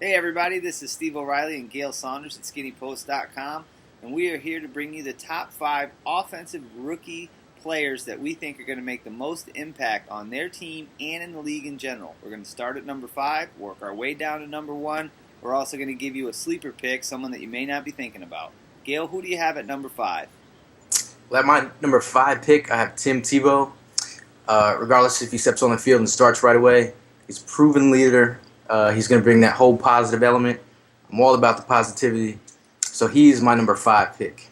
Hey everybody, this is Steve O'Reilly and Gail Saunders at SkinnyPost.com, and we are here to bring you the top 5 offensive rookie players that we think are going to make the most impact on their team and in the league in general. We're going to start at number 5, work our way down to number 1. We're also going to give you a sleeper pick, someone that you may not be thinking about. Gail, who do you have at number 5? Well, at my number 5 pick, I have Tim Tebow. Regardless if he steps on the field and starts right away, he's a proven leader. He's going to bring that whole positive element. I'm all about the positivity. So he's my number 5 pick.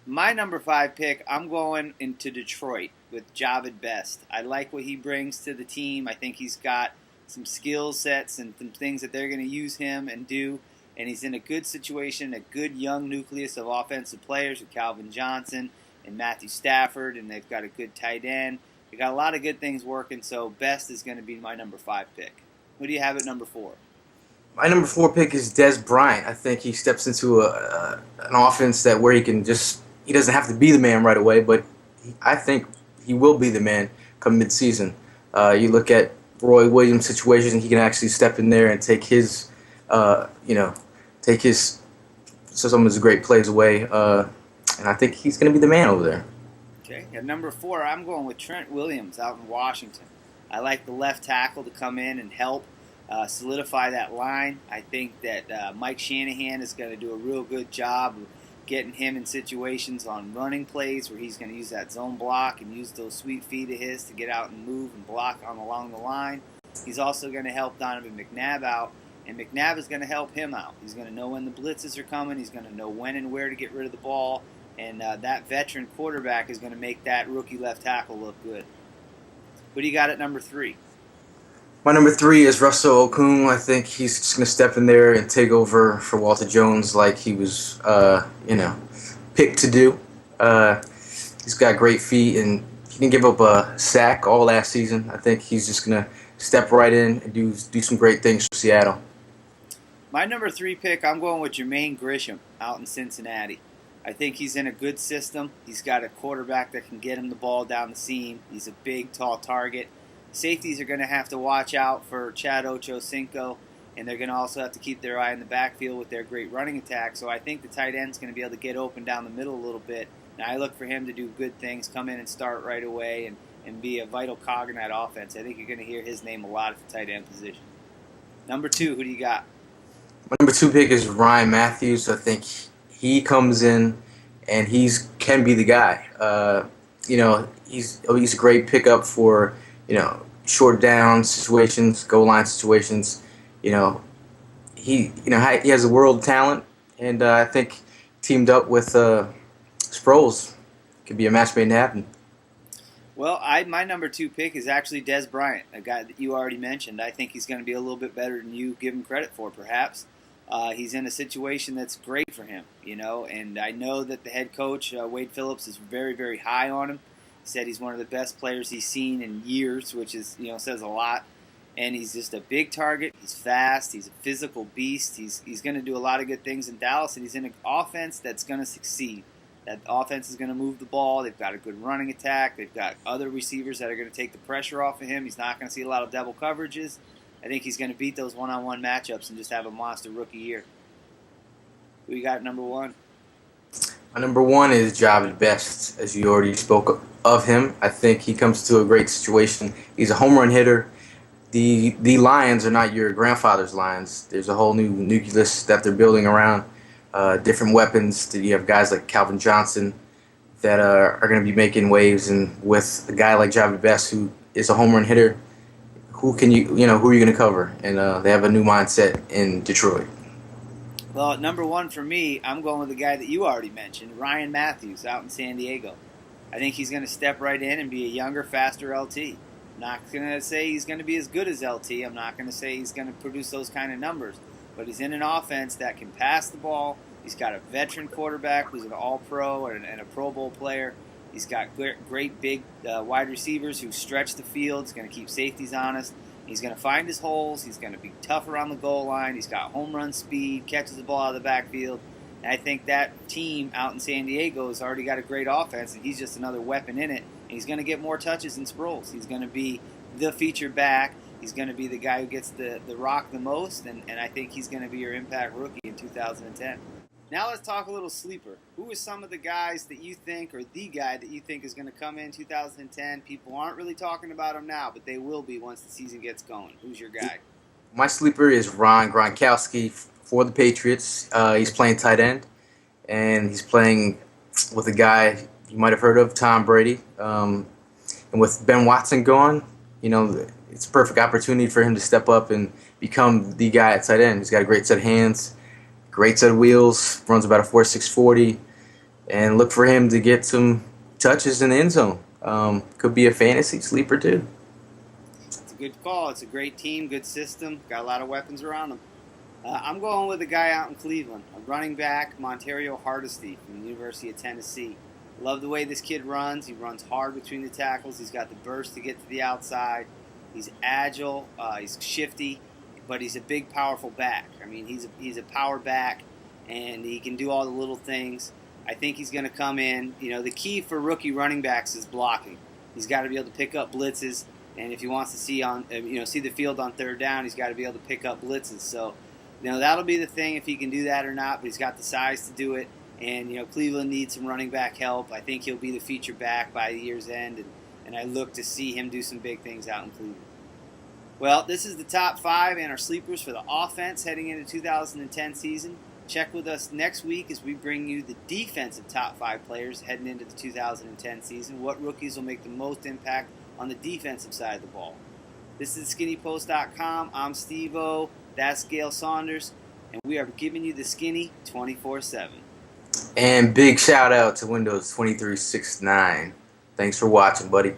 My number 5 pick, I'm going into Detroit with Javid Best. I like what he brings to the team. I think he's got some skill sets and some things that they're going to use him and do. And he's in a good situation, a good young nucleus of offensive players with Calvin Johnson and Matthew Stafford, and they've got a good tight end. They've got a lot of good things working, so Best is going to be my number 5 pick. Who do you have at number 4? My number 4 pick is Des Bryant. I think he steps into an offense that where he doesn't have to be the man right away, but I think he will be the man come midseason. You look at Roy Williams' situation; he can actually step in there and take his, take his some of his great plays away, and I think he's going to be the man over there. Okay, at number 4, I'm going with Trent Williams out in Washington. I like the left tackle to come in and help solidify that line. I think that Mike Shanahan is going to do a real good job of getting him in situations on running plays where he's going to use that zone block and use those sweet feet of his to get out and move and block along the line. He's also going to help Donovan McNabb out, and McNabb is going to help him out. He's going to know when the blitzes are coming. He's going to know when and where to get rid of the ball, and that veteran quarterback is going to make that rookie left tackle look good. Who do you got at number 3? My number 3 is Russell Okung. I think he's just going to step in there and take over for Walter Jones like he was, picked to do. He's got great feet, and he didn't give up a sack all last season. I think he's just going to step right in and do some great things for Seattle. My number 3 pick, I'm going with Jermaine Grisham out in Cincinnati. I think he's in a good system. He's got a quarterback that can get him the ball down the seam. He's a big, tall target. Safeties are going to have to watch out for Chad Ochocinco, and they're going to also have to keep their eye in the backfield with their great running attack. So I think the tight end's going to be able to get open down the middle a little bit. And I look for him to do good things, come in and start right away, and be a vital cog in that offense. I think you're going to hear his name a lot at the tight end position. Number 2, who do you got? My number 2 pick is Ryan Matthews. I think he comes in and can be the guy. He's a great pickup for short down situations, goal line situations. He has a world of talent, and I think teamed up with Sproles could be a match made in heaven. Well, my number 2 pick is actually Des Bryant, a guy that you already mentioned. I think he's going to be a little bit better than you give him credit for, perhaps. He's in a situation that's great for him, and I know that the head coach, Wade Phillips, is very, very high on him. He said he's one of the best players he's seen in years, which is, says a lot. And he's just a big target. He's fast. He's a physical beast. He's going to do a lot of good things in Dallas, and he's in an offense that's going to succeed. That offense is going to move the ball. They've got a good running attack. They've got other receivers that are going to take the pressure off of him. He's not going to see a lot of double coverages. I think he's going to beat those one-on-one matchups and just have a monster rookie year. Who you got at number 1? My number 1 is Javid Best, as you already spoke of him. I think he comes to a great situation. He's a home run hitter. The Lions are not your grandfather's Lions. There's a whole new nucleus that they're building around. Different weapons. You have guys like Calvin Johnson that are going to be making waves, and with a guy like Javid Best, who is a home run hitter, who are you going to cover? And they have a new mindset in Detroit. Well, at number 1 for me, I'm going with the guy that you already mentioned, Ryan Matthews out in San Diego. I think he's going to step right in and be a younger, faster LT. I'm not going to say he's going to be as good as LT. I'm not going to say he's going to produce those kind of numbers. But he's in an offense that can pass the ball. He's got a veteran quarterback who's an all-pro and a Pro Bowl player. He's got great big wide receivers who stretch the field. He's going to keep safeties honest. He's going to find his holes. He's going to be tough around the goal line. He's got home run speed, catches the ball out of the backfield. And I think that team out in San Diego has already got a great offense, and he's just another weapon in it. And he's going to get more touches than Sproles. He's going to be the feature back, He's going to be the guy who gets the rock the most, and I think he's going to be your impact rookie in 2010. Now let's talk a little sleeper. Who are some of the guys that you think, or the guy that you think is going to come in 2010? People aren't really talking about him now, but they will be once the season gets going. Who's your guy? My sleeper is Ron Gronkowski for the Patriots. He's playing tight end, and he's playing with a guy you might have heard of, Tom Brady. And with Ben Watson gone, it's a perfect opportunity for him to step up and become the guy at tight end. He's got a great set of hands, great set of wheels, runs about a 4.6 40, and look for him to get some touches in the end zone. Could be a fantasy sleeper too. It's a good call. It's a great team, good system, got a lot of weapons around them. I'm going with a guy out in Cleveland, a running back, Montario Hardesty from the University of Tennessee. Love the way this kid runs. He runs hard between the tackles. He's got the burst to get to the outside. He's agile. He's shifty, but he's a big, powerful back. I mean, he's a power back, and he can do all the little things. I think he's going to come in. The key for rookie running backs is blocking. He's got to be able to pick up blitzes, and if he wants to see the field on third down, he's got to be able to pick up blitzes. So, that'll be the thing if he can do that or not. But he's got the size to do it. And, Cleveland needs some running back help. I think he'll be the feature back by the year's end, and I look to see him do some big things out in Cleveland. Well, this is the top 5 and our sleepers for the offense heading into 2010 season. Check with us next week as we bring you the defensive top 5 players heading into the 2010 season. What rookies will make the most impact on the defensive side of the ball? This is SkinnyPost.com. I'm Steve-O. That's Gail Saunders. And we are giving you the Skinny 24/7. And big shout out to Windows 2369. Thanks for watching, buddy.